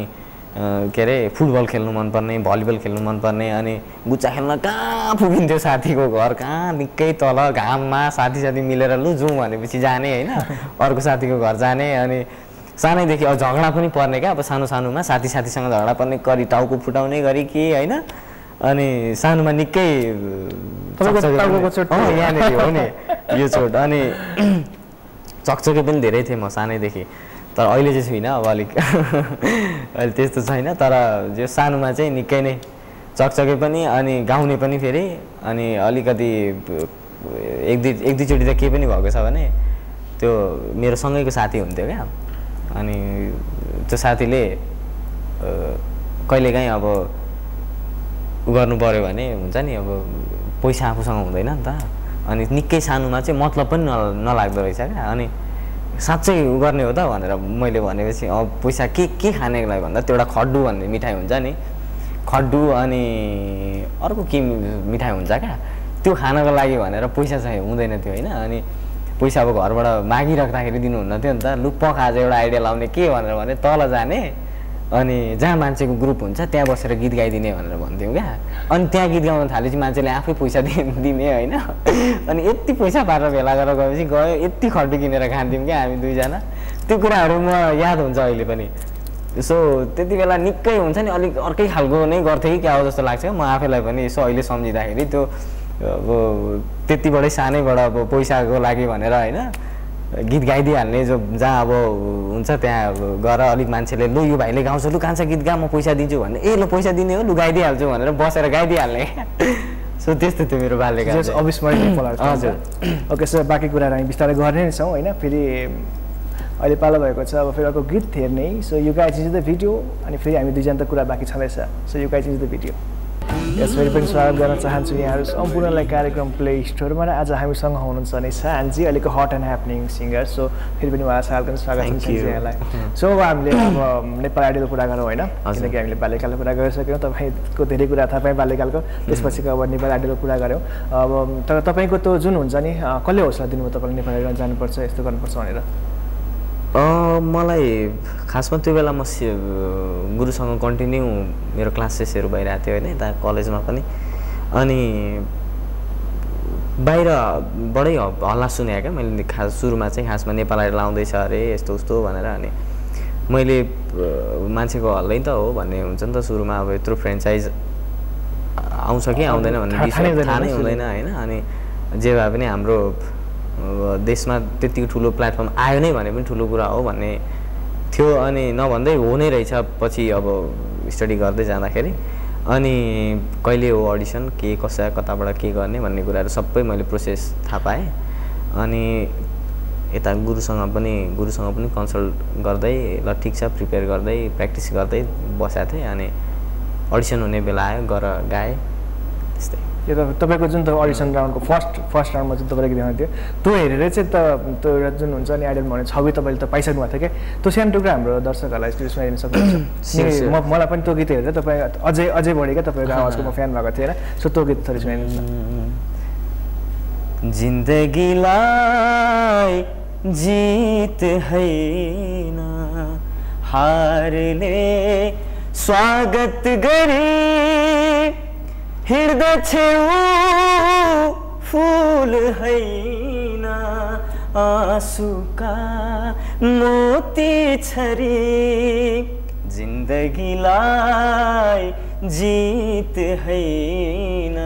के अरे फुटबल खेल्नु मनपर्ने भलिबल खेल्नु मनपर्ने अनि गुच्चा खेल्न कहाँ पुगिन्थ्यो साथीको घर कहाँ निकै तल घाममा साथी मिलेर लु जाउँ भनेपछि जाने होइन अर्को साथीको घर जाने अनि सानैदेखि अब झगडा पनि पर्ने क्या अब सानोमा साथीसँग झगडा पर्ने करी टाउको फुटाउने गरी के होइन अनि सानोमा निकै यहाँनिर हो नि यो चोट अनि चकचके पनि धेरै थिएँ म सानैदेखि तर अहिले चाहिँ छुइनँ अब अलिक अहिले त्यस्तो छैन तर जो सानोमा चाहिँ निकै नै चकचके पनि अनि गाउने पनि फेरि अनि अलिकति एक दुईचोटि त के पनि भएको छ भने त्यो मेरो सँगैको साथी हुन्थ्यो क्या अनि त्यो साथीले कहिलेकाहीँ अब गर्नु पर्यो भने हुन्छ नि अब पैसा आफूसँग हुँदैन नि त अनि निकै सानोमा चाहिँ मतलब पनि नलाग्दो रहेछ क्या अनि साँच्चै गर्ने हो त भनेर मैले भनेपछि अब पैसा के खानेको लागि भन्दा त्यो एउटा खड्डु भन्ने मिठाई हुन्छ नि खड्डु अनि अर्को के मिठाई हुन्छ क्या त्यो खानको लागि भनेर पैसा चाहिँ हुँदैन थियो होइन अनि पैसा अब घरबाट मागिराख्दाखेरि दिनुहुन्न थियो नि त लु पख आज एउटा आइडिया लाउने के भनेर भने तल जाने अनि जहाँ मान्छेको ग्रुप हुन्छ त्यहाँ बसेर गीत गाइदिने भनेर भन्थ्यौँ क्या अनि त्यहाँ गीत गाउन थालेपछि मान्छेले आफै पैसा दिने होइन अनि यति पैसा पारेर भेला गरेर गएपछि गयो यति खड्डु किनेर खान्थ्यौँ क्या हामी दुईजना त्यो कुराहरू म याद हुन्छ अहिले पनि सो त्यति बेला निकै हुन्छ नि अलिक अर्कै खालको नै गर्थेँ कि क्या हो जस्तो लाग्छ म आफैलाई पनि यसो अहिले सम्झिँदाखेरि त्यो अब त्यतिबाटै सानैबाट अब पैसाको लागि भनेर होइन गीत गाइदिइहाल्ने जो जहाँ अब हुन्छ त्यहाँ गएर अलिक मान्छेले लु यो भाइले गाउँछ लु कान्छ गीत गा म पैसा दिन्छु भन्ने ए ल पैसा दिने हो लु गाइदिइहाल्छु भनेर बसेर गाइदिइहाल्ने सो त्यस्तो थियो मेरो बाल्यकाल अविस्मरणीय पल हजुर ओके सो बाँकी कुराहरू हामी बिस्तारै गर्ने नै छौँ होइन फेरि अहिले पालो भएको छ अब फेरि अर्को गीत हेर्ने so you guys is the video अनि फेरि हामी दुईजना त कुरा बाँकी छँदैछ so you guys is the video यस फेरि पनि स्वागत गर्न चाहन्छु यहाँहरू सम्पूर्णलाई कार्यक्रम प्ले स्टोरमा र आज हामीसँग हुनुहुन्छ भने सान्जी अहिलेको hot and happening singer so फेरि पनि उहाँ स्वागत छ यहाँलाई सो अब हामीले अब नेपाल आइडलको कुरा गरौँ होइन किनकि हामीले बाल्यकालको कुरा गरिसक्यौँ तपाईँको धेरै कुरा थाहा पाएँ बाल्यकालको त्यसपछिको अब नेपाल आइडलको कुरा गऱ्यौँ अब तर तपाईँको त्यो जुन हुन्छ नि कसले हौसला दिनुभयो तपाईँले नेपाल आइडल जानुपर्छ यस्तो गर्नुपर्छ भनेर मलाई खासमा त्यो बेला म गुरुसँग कन्टिन्यू मेरो क्लासेसहरू भइरहेको थियो होइन यता कलेजमा पनि अनि बाहिरबाटै हल्ला सुने क्या मैले खास सुरुमा चाहिँ खासमा नेपालहरू लाउँदैछ अरे यस्तो उस्तो भनेर अनि मैले मान्छेको हल्लै त हो भन्ने हुन्छ नि त सुरुमा अब यत्रो फ्रेन्चाइज आउँछ कि आउँदैन भन्ने विषय थाहा नै हुँदैन होइन अनि जे भए पनि हाम्रो देशमा त्यतिको ठुलो प्लेटफर्म आयो नै भने पनि ठुलो कुरा हो भन्ने थियो अनि नभन्दै हो नै रहेछ पछि अब स्टडी गर्दै जाँदाखेरि अनि कहिले हो अडिसन के कसै कताबाट के गर्ने भन्ने कुराहरू सबै मैले प्रोसेस थाहा पाएँ अनि यता गुरुसँग पनि कन्सल्ट गर्दै ल ठिक छ प्रिपेयर गर्दै प्र्याक्टिस गर्दै बसेको थिएँ अनि अडिसन हुने बेला आयो गर गाएँ त्यस्तै यो त तपाईँको जुन त अडिसन राउन्डको फर्स्ट राउन्डमा जुन तपाईँले गीत गाउनु थियो त्यो हेरेर चाहिँ त त्यो एउटा जुन हुन्छ नि आइडल भन्ने छवि तपाईँले त पाइसक्नु भएको थियो क्या त्यो सानो टुक्रा हाम्रो दर्शकहरूलाई स्टेज सुनाइदिन सक्नुहुन्छ मलाई पनि त्यो गीत हेरेर तपाईँ अझै बढी क्या तपाईँको आवाजको म फ्यान भएको थिएँ होइन सो त्यो गीत थोरै सुनाइदिनुहोस् न जिन्दगीलाई जीत हैन हारले स्वागत गरी हिँड्दछौ फूल हैन आँसुका मोती छरी जिन्दगीलाई जीत हैन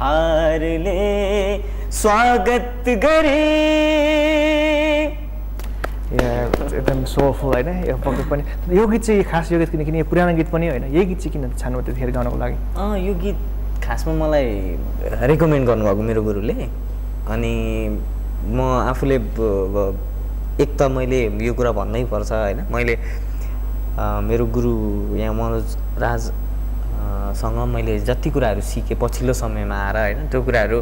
हारले स्वागत गरी एकदम सोलफुल होइन यो पक्कै पनि यो गीत चाहिँ खास यो गीत किन यो पुरानो गीत पनि होइन यही गीत चाहिँ किन छान्नु त्यतिखेर गाउनको लागि यो गीत खासमा मलाई रेकमेन्ड गर्नुभएको मेरो गुरुले अनि म आफूले एक त मैले यो कुरा भन्नै पर्छ होइन मैले मेरो गुरु यहाँ मनोज राजसँग मैले जति कुराहरू सिकेँ पछिल्लो समयमा आएर होइन त्यो कुराहरू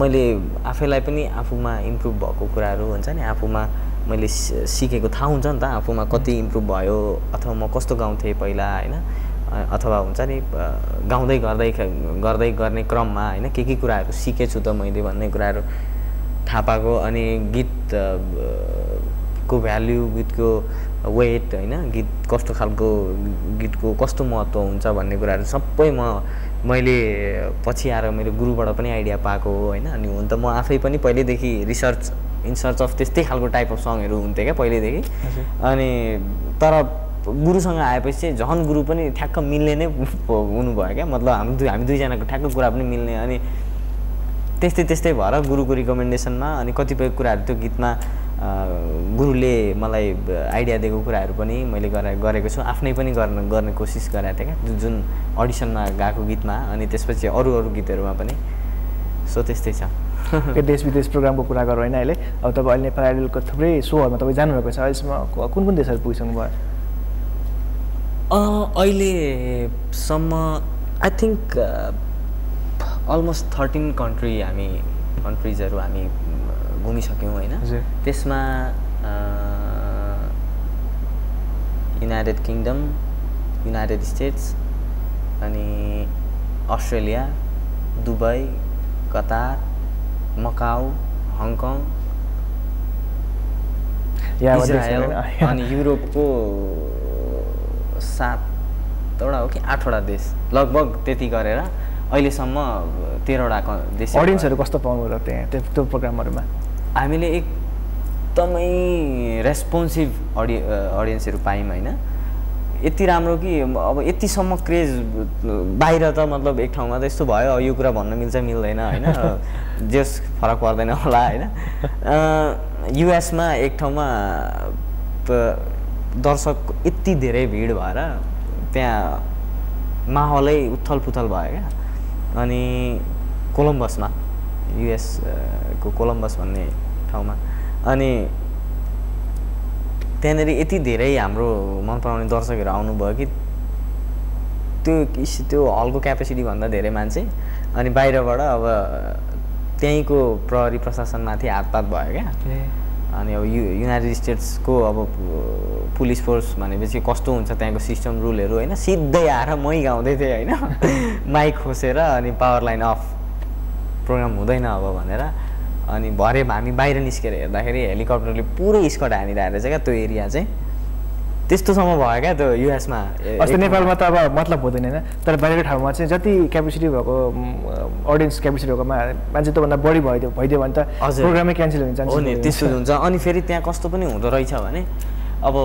मैले आफैलाई पनि आफूमा इम्प्रुभ भएको कुराहरू हुन्छ नि आफूमा मैले सिकेको थाहा हुन्छ नि त आफूमा कति इम्प्रुभ भयो अथवा म कस्तो गाउँथेँ पहिला होइन अथवा हुन्छ नि गाउँदै गर्दै गर्ने क्रममा होइन के कुराहरू सिकेछु त मैले भन्ने कुराहरू थाहा पाएको अनि गीतको भ्याल्यु गीतको वेट होइन गीत कस्तो खालको गीतको कस्तो महत्त्व हुन्छ भन्ने कुराहरू सबै मैले पछि आएर मेरो गुरुबाट पनि आइडिया पाएको हो होइन अनि हुन त म आफै पनि पहिल्यैदेखि इन सर्च अफ त्यस्तै खालको टाइप अफ सङहरू हुन्थ्यो क्या पहिल्यैदेखि अनि तर गुरुसँग आएपछि चाहिँ झन् गुरु पनि ठ्याक्क मिल्ने नै हुनुभयो क्या मतलब हामी दुईजनाको ठ्याक्क कुरा पनि मिल्ने अनि त्यस्तै भएर गुरुको रिकमेन्डेसनमा अनि कतिपय कुराहरू त्यो गीतमा गुरुले मलाई आइडिया दिएको कुराहरू पनि मैले गरेको छु आफ्नै पनि गर्ने कोसिस गरेको थिएँ क्या जुन अडिसनमा गाएको गीतमा अनि त्यसपछि अरू गीतहरूमा पनि सो त्यस्तै छ यो देश विदेश प्रोग्रामको कुरा गरौँ होइन अहिले अब तपाईँ अहिले नेपाल आइडलको थुप्रै सोहरूमा तपाईँ जानुभएको छ यसमा कुन देशहरू पुगिसक्नु भयो अहिलेसम्म आई थिङ्क अलमोस्ट 13 कन्ट्रिजहरू हामी घुमिसक्यौँ होइन त्यसमा युनाइटेड किङडम युनाइटेड स्टेट्स अनि Australia Dubai Qatar Macau Hong Kong Israel अनि युरोपको 7वटा हो कि 8वटा देश लगभग त्यति गरेर अहिलेसम्म 13वटा देश अडियन्सहरू कस्तो पाउनु र त्यहाँ त्यो प्रोग्रामहरूमा हामीले एकदमै रेस्पोन्सिभ अडियन्सहरू पायौँ होइन यति राम्रो कि अब यतिसम्म क्रेज बाहिर त मतलब एक ठाउँमा त यस्तो भयो यो कुरा भन्न मिल्छ मिल्दैन होइन जस फरक पर्दैन होला होइन युएसमा एक ठाउँमा दर्शक यति धेरै भिड भएर त्यहाँ माहौलै उथल पुथल भयो क्या अनि कोलम्बसमा युएस को कोलम्बस भन्ने ठाउँमा अनि त्यहाँनिर यति धेरै हाम्रो मन पराउने दर्शकहरू आउनुभयो कि त्यो हलको क्यापेसिटी भन्दा धेरै मान्छे अनि बाहिरबाट अब त्यहीँको प्रहरी प्रशासनमाथि हातपात भयो क्या अनि अब युनाइटेड स्टेट्सको अब पुलिस फोर्स भनेपछि कस्तो हुन्छ त्यहाँको सिस्टम रुलहरू होइन सिधै आएर मै गाउँदै थिएँ होइन माइक खोसेर अनि पावर लाइन अफ प्रोग्राम हुँदैन अब भनेर अनि भरे हामी बाहिर निस्केर हेर्दाखेरि हेलिकप्टरले पुरै स्कट हानिरहेको रहेछ क्या त्यो एरिया चाहिँ त्यस्तोसम्म भयो क्या त्यो युएसमा अस्ति नेपालमा त अब मतलब हुँदैन होइन तर बाहिरको ठाउँमा चाहिँ जति क्यापेसिटी भएको अडियन्स क्यापेसिटी भएकोमा मान्छे त्योभन्दा बढी भइदियो भने त प्रोग्रामै क्यान्सल हुन्छ हो नि त्यस्तो हुन्छ अनि फेरि त्यहाँ कस्तो पनि हुँदो रहेछ भने अब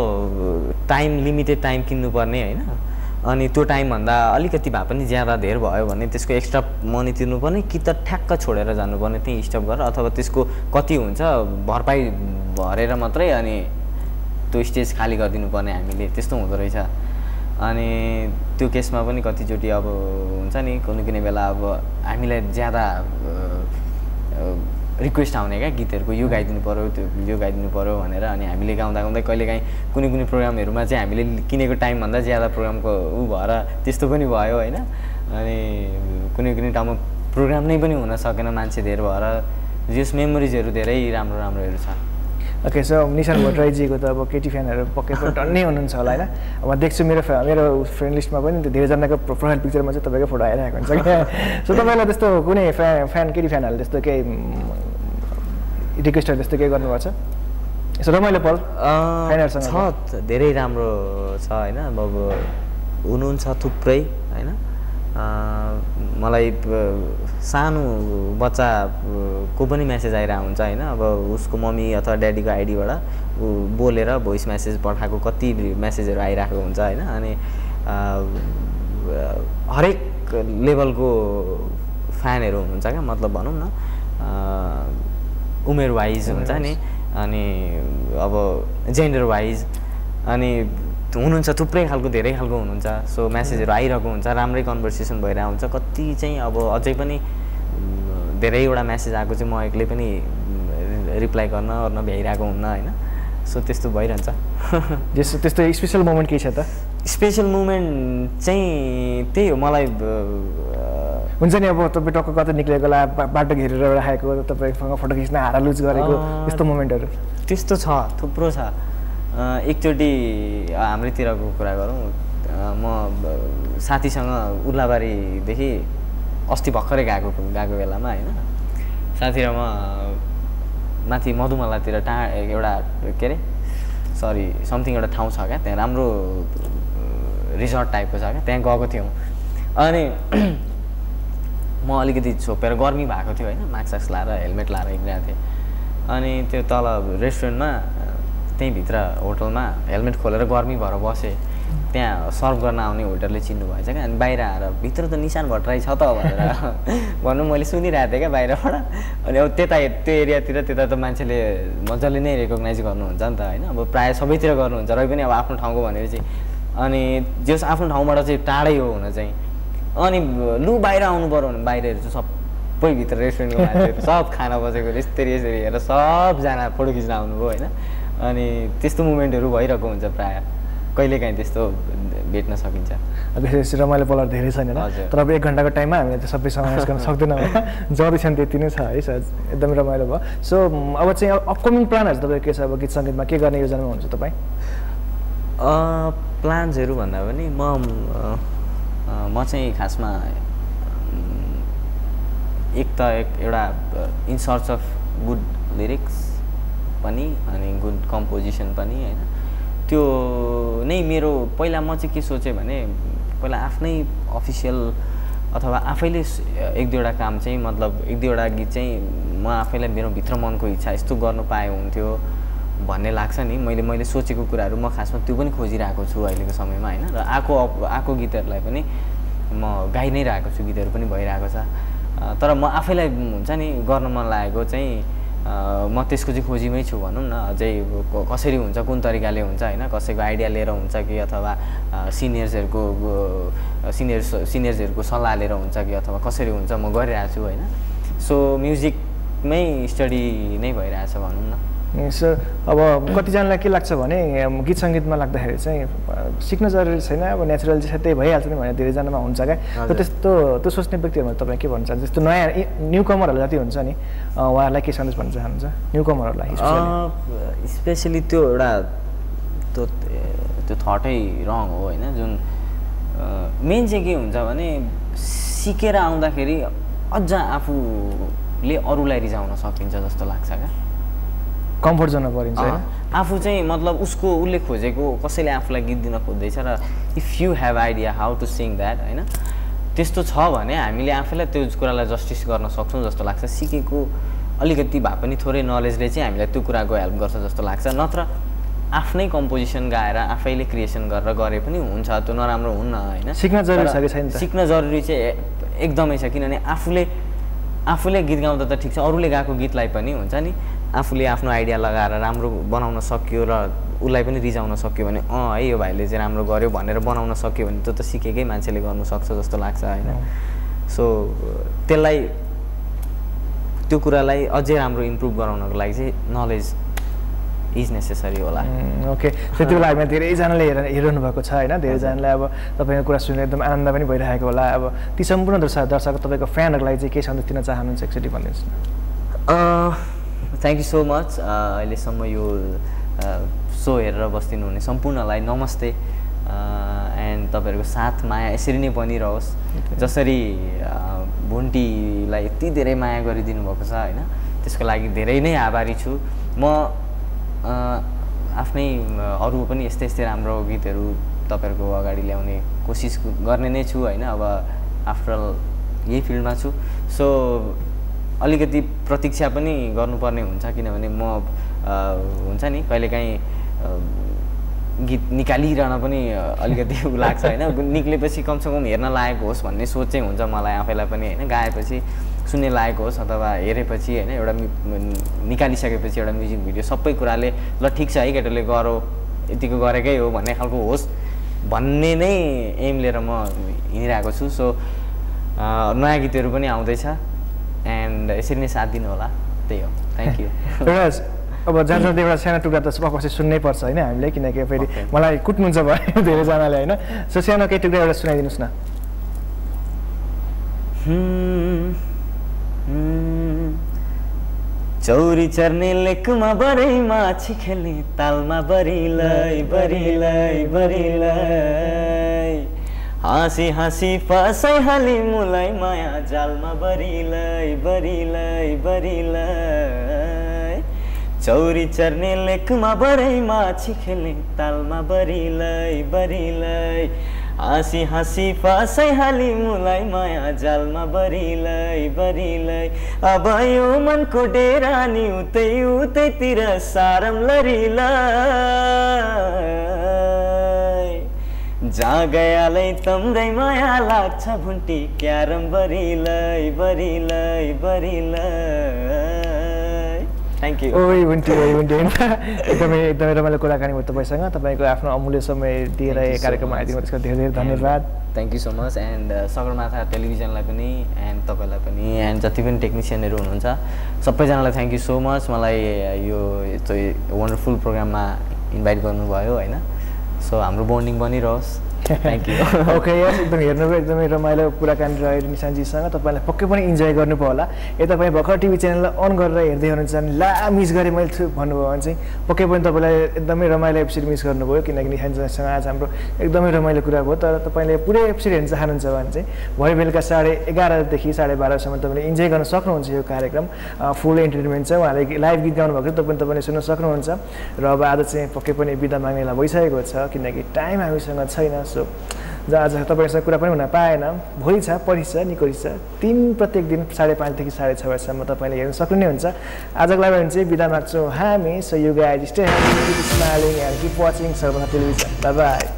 टाइम लिमिटेड टाइम किन्नुपर्ने होइन अनि त्यो टाइमभन्दा अलिकति भए पनि ज्यादा धेर भयो भने त्यसको एक्स्ट्रा मनी तिर्नुपर्ने कि त ठ्याक्क छोडेर जानुपर्ने त्यहीँ स्टप गरेर अथवा त्यसको कति हुन्छ भरपाई भरेर मात्रै अनि त्यो स्टेज खाली गरिदिनु पर्ने हामीले त्यस्तो हुँदो रहेछ अनि त्यो केसमा पनि कतिचोटि अब हुन्छ नि कुनै बेला अब हामीलाई ज्यादा रिक्वेस्ट आउने क्या गीतहरूको यो गाइदिनु पऱ्यो त्यो यो गाइदिनु पऱ्यो भनेर अनि हामीले गाउँदा कहिलेकाहीँ कुनै प्रोग्रामहरूमा चाहिँ हामीले किनेको टाइमभन्दा ज्यादा प्रोग्रामको भएर त्यस्तो पनि भयो होइन अनि कुनै ठाउँमा प्रोग्राम नै पनि हुन सकेन मान्छे धेर भएर जस मेमोरिजहरू धेरै राम्रोहरू छ ओके सो निशान भट्टराईजीको त अब केटी फ्यानहरू पक्कै पनि टन्नै हुनुहुन्छ होला होइन म देख्छु मेरो फ्रेन्ड लिस्टमा पनि धेरैजनाको प्रोफाइल पिक्चरमा चाहिँ तपाईँको फोटो आइरहेको हुन्छ क्या सो तपाईँलाई त्यस्तो कुनै केटी फ्यानहरूले त्यस्तो केही रिक्वेस्टहरू त्यस्तो केही गर्नुभएको छ यसो रमाइलो पल फ्यानहरूसँग छ धेरै राम्रो छ होइन अब हुनुहुन्छ थुप्रै होइन मलाई सानो बच्चाको पनि मेसेज आइरहेको हुन्छ होइन अब उसको मम्मी अथवा ड्याडीको आइडीबाट बोलेर भोइस मेसेज पठाएको कति मेसेजहरू आइरहेको हुन्छ होइन अनि हरेक लेभलको फ्यानहरू हुनुहुन्छ क्या मतलब भनौँ न उमेर वाइज हुन्छ नि अनि अब जेन्डर वाइज अनि हुनुहुन्छ थुप्रै खालको धेरै खालको हुनुहुन्छ सो मेसेजहरू आइरहेको हुन्छ राम्रै कन्भर्सेसन भइरहेको हुन्छ कति चाहिँ अब अझै पनि धेरैवटा मेसेज आएको चाहिँ म एक्लै पनि रिप्लाई गर्न भ्याइरहेको हुन्न होइन सो त्यस्तो भइरहन्छ त्यस्तो स्पेसल मोमेन्ट के छ त स्पेसल मोमेन्ट चाहिँ त्यही हो मलाई हुन्छ नि अब तपाईँ टक्क कतै निक्लेको बेला बाटो घेरेर राखेको तपाईँसँग फोटो खिच्न हारा लुज गरेको यस्तो मोमेन्टहरू त्यस्तो छ थुप्रो छ एकचोटि हाम्रैतिरको कुरा गरौँ म साथीसँग उर्लाबारीदेखि अस्ति भर्खरै गएको बेलामा होइन साथी र म माथि मधुमलातिर एउटा के अरे सरी समथिङ एउटा ठाउँ छ क्या त्यहाँ राम्रो रिसोर्ट टाइपको छ क्या त्यहाँ गएको थियौँ अनि म अलिकति छोपेर गर्मी भएको थियो होइन मास्क लाएर हेलमेट लाएर हिँडिरहेको थिएँ अनि त्यो तल रेस्टुरेन्टमा त्यहीँभित्र होटलमा हेलमेट खोलेर गर्मी भएर बसेँ त्यहाँ सर्भ गर्न आउने वेटरले चिन्नु भएछ क्या अनि बाहिर आएर भित्र त निशान भट्टराई छ त भनेर भन्नु मैले सुनिरहेको थिएँ क्या बाहिरबाट अनि अब त्यो एरियातिर त्यता त मान्छेले मजाले नै रेकगनाइज गर्नुहुन्छ नि त होइन अब प्रायः सबैतिर गर्नुहुन्छ र पनि अब आफ्नो ठाउँको भनेपछि अनि जस आफ्नो ठाउँबाट चाहिँ टाढै हो हुन चाहिँ अनि लु बाहिर आउनु पऱ्यो भने बाहिर हेर्छु सबै भित्र रेस्टुरेन्टको मान्छेहरू सब खाना बसेको यसरी हेरेर सबजना फोटो खिच्न आउनुभयो होइन अनि त्यस्तो मुभमेन्टहरू भइरहेको हुन्छ प्रायः कहिलेकाहीँ त्यस्तो भेट्न सकिन्छ विशेष रमाइलो पलहरू धेरै छैन तर अब 1 घन्टाको टाइममा हामीले त सबै समावेश गर्न सक्दैनौँ जतिसम्म त्यति नै छ है सर एकदमै रमाइलो भयो सो अब चाहिँ अपकमिङ प्लानहरू तपाईँ के छ अब गीत सङ्गीतमा के गर्ने योजनामा हुन्छ तपाईँ प्लान्सहरू भन्दा पनि म चाहिँ खासमा एउटा in search of good lyrics पनि अनि गुड कम्पोजिसन पनि होइन त्यो नै मेरो पहिला म चाहिँ के सोचेँ भने पहिला आफ्नै अफिसियल अथवा आफैले 1-2वटा काम चाहिँ मतलब 1-2वटा गीत चाहिँ म आफैलाई मेरो भित्र मनको इच्छा यस्तो गर्नु पाए हुन्थ्यो भन्ने लाग्छ नि मैले सोचेको कुराहरू म खासमा त्यो पनि खोजिरहेको छु अहिलेको समयमा होइन र आएको गीतहरूलाई पनि म गाइ नै रहेको छु गीतहरू पनि भइरहेको छ तर म आफैलाई हुन्छ नि गर्न मन लागेको चाहिँ म त्यसको चाहिँ खोजीमै छु भनौँ न अझै कसरी हुन्छ कुन तरिकाले हुन्छ होइन कसैको आइडिया लिएर हुन्छ कि अथवा सिनियर्सहरूको सल्लाह लिएर हुन्छ कि अथवा कसरी हुन्छ म गरिरहेको छु होइन सो म्युजिकमै स्टडी नै भइरहेछ भनौँ न सर अब कतिजनालाई के लाग्छ भने गीत सङ्गीतमा लाग्दाखेरि चाहिँ सिक्न जरुरी छैन अब नेचुरल चाहिँ त्यही भइहाल्छ नि भने धेरैजनामा हुन्छ क्या त्यो सोच्ने व्यक्तिहरूमा तपाईँ के भन्न चाहन्छ जस्तो नयाँ न्यू कमरहरू जति हुन्छ नि उहाँहरूलाई के सन्देश भन्न चाहनुहुन्छ न्यू कमरहरूलाई स्पेसली त्यो एउटा त्यो थटै रङ हो होइन जुन मेन चाहिँ के हुन्छ भने सिकेर आउँदाखेरि अझ आफूले अरूलाई रिझाउन सकिन्छ जस्तो लाग्छ क्या कम्फर्ट जोनमा परिन्छ हैन आफू चाहिँ मतलब उसले खोजेको कसैले आफूलाई गीत दिन खोज्दैछ र if you have idea how to sing that हैन त्यस्तो छ भने हामीले आफैलाई त्यो कुरालाई जस्टिस गर्न सक्छौँ जस्तो लाग्छ सिकेको अलिकति भए पनि थोरै नलेजले चाहिँ हामीलाई त्यो कुराको हेल्प गर्छ जस्तो लाग्छ नत्र आफ्नै कम्पोजिसन गाएर आफैले क्रिएसन गरेर गरे पनि हुन्छ त्यो नराम्रो हुन्न हैन सिक्न जरुरी छ कि छैन त सिक्न जरुरी चाहिँ एकदमै छ किनभने आफूले गीत गाउँदा त ठिक छ अरूले गाएको गीतलाई पनि हुन्छ नि आफूले आफ्नो आइडिया लगाएर राम्रो बनाउन सक्यो र उसलाई पनि रिजाउन सक्यो भने है यो भाइले चाहिँ राम्रो गर्यो भनेर बनाउन सक्यो भने त्यो त सिकेकै मान्छेले गर्नु सक्छ जस्तो लाग्छ हैन सो त्यसलाई त्यो कुरालाई अझै राम्रो इम्प्रुभ गराउनको लागि चाहिँ नलेज इज नेसेसरी होला ओके त्यति बेला हामी धेरैजनाले हेरिरहनु भएको छ होइन धेरैजनाले अब तपाईँको कुरा सुनेर एकदम आनन्द पनि भइरहेको होला अब ती सम्पूर्ण दर्शक तपाईँको फ्यानहरूको लागि चाहिँ के सन्देश दिन चाहनुहुन्छ एकचोटि भनिदिनुहोस् न थ्याङ्क यू सो मच अहिलेसम्म यो सो हेरेर बस्दिनु हुने सम्पूर्णलाई नमस्ते एन्ड तपाईँहरूको साथ माया यसरी नै बनिरहोस् जसरी भुन्टीलाई यति धेरै माया गरिदिनु भएको छ होइन त्यसको लागि धेरै नै आभारी छु म आफ्नै अरू पनि यस्तै यस्तै राम्रो गीतहरू तपाईँहरूको अगाडि ल्याउने कोसिस गर्ने नै छु होइन अब आफ्टर यही फिल्डमा छु सो अलिकति प्रतीक्षा पनि गर्नुपर्ने हुन्छ किनभने म हुन्छ नि कहिलेकाहीँ गीत निकालिरहन पनि अलिकति लाग्छ होइन निक्लेपछि कमसेकम हेर्न लायक होस् भन्ने सोच चाहिँ हुन्छ मलाई आफैलाई पनि होइन गाएपछि सुन्ने लायक होस् अथवा हेरेपछि होइन एउटा निकालिसकेपछि एउटा म्युजिक भिडियो सबै कुराले ल ठिक छ है केटोले गरो यतिको गरेकै हो भन्ने खालको होस् भन्ने नै एम लिएर म हिँडिरहेको छु सो नयाँ गीतहरू पनि आउँदैछ एन्ड यसरी नै साथ दिनु होला त्यही हो थ्याङ्क यू अब जान्छ एउटा सानो टुक्रा त अवश्य सुन्नै पर्छ होइन हामीले किनकि फेरि मलाई कुट्नुहुन्छ भयो धेरैजनाले होइन सो सानो केही टुक्रा एउटा सुनाइदिनुहोस् न चौरी चर्ने लेकमा बरै माछी खेल्ने तालमा बरिलै बरिलै बरिलै हाँसी हाँसी फसाइहाली मुलाई माया जालमा बरिलै बरिलै बरिलै चौरी चर्ने लेकमा बरै माछी खेल्ने तालमा बरिलै बरिलै हाँसी हाँसी फसाइहाली मुलाई माया जालमा बरिलै बरिलै अब यो मनको डेरा नि उतै उतैतिर सारम लरिलै जहाँ गयालै तम्रै माया लाग्छ भुन्टी क्यारम बरिलै बरिलै बरिलै थ्याङ्क यू ओइ भुन्टी एकदमै रमाइलो कुराकानी भयो तपाईँसँग तपाईँको आफ्नो अमूल्य समय दिएर यो कार्यक्रममा आइदिनु त्यसको धेरै धेरै धन्यवाद thank you so much and Sagarmatha टेलिभिजनलाई पनि एन्ड तपाईँलाई पनि एन्ड जति पनि टेक्निसियनहरू हुनुहुन्छ सबैजनालाई थ्याङ्क यू सो मच मलाई यो वन्डरफुल प्रोग्राममा इन्भाइट गर्नुभयो होइन सो हाम्रो बोन्डिङ बनिरहोस् थ्याङ्क यू ओके यस एकदम हेर्नुभयो एकदमै रमाइलो कुराकानी रह्यो निशान्तजीसँग तपाईँलाई पक्कै पनि इन्जोय गर्नुभयो होला यता तपाईँ भर्खर टिभी च्यानललाई अन गरेर हेर्दै हुनुहुन्छ भने ला मिस गरेँ मैले भन्नुभयो भने चाहिँ पक्कै पनि तपाईँलाई एकदमै रमाइलो एपिसोड मिस गर्नुभयो किनकि निशान्तजीसँग आज हाम्रो एकदमै रमाइलो कुरा भयो तर तपाईँले पुरै एपिसोड हेर्न चाहनुहुन्छ भने चाहिँ भरे बेलुका 11:30देखि 12:30सम्म तपाईँले इन्जोय गर्न सक्नुहुन्छ यो कार्यक्रम फुल इन्टरटेनमेन्ट छ उहाँले लाइभ गीत गाउनु भएको तपाईँले सुन्न सक्नुहुन्छ र अब आज चाहिँ पक्कै पनि बिदा माग्नेलाई भइसकेको छ किनकि टाइम हामीसँग छैन आज तपाईँसँग कुरा पनि हुन पाएन भोलि छ पर्सि छ निकोरी छ प्रत्येक दिन 5:30 देखि 6:30सम्म तपाईँले हेर्न सक्नु नै हुन्छ आजको लागि भने चाहिँ बिदा माग्छौँ हामी so you guys stay happy keep smiling and keep watching Sagarmatha television bye bye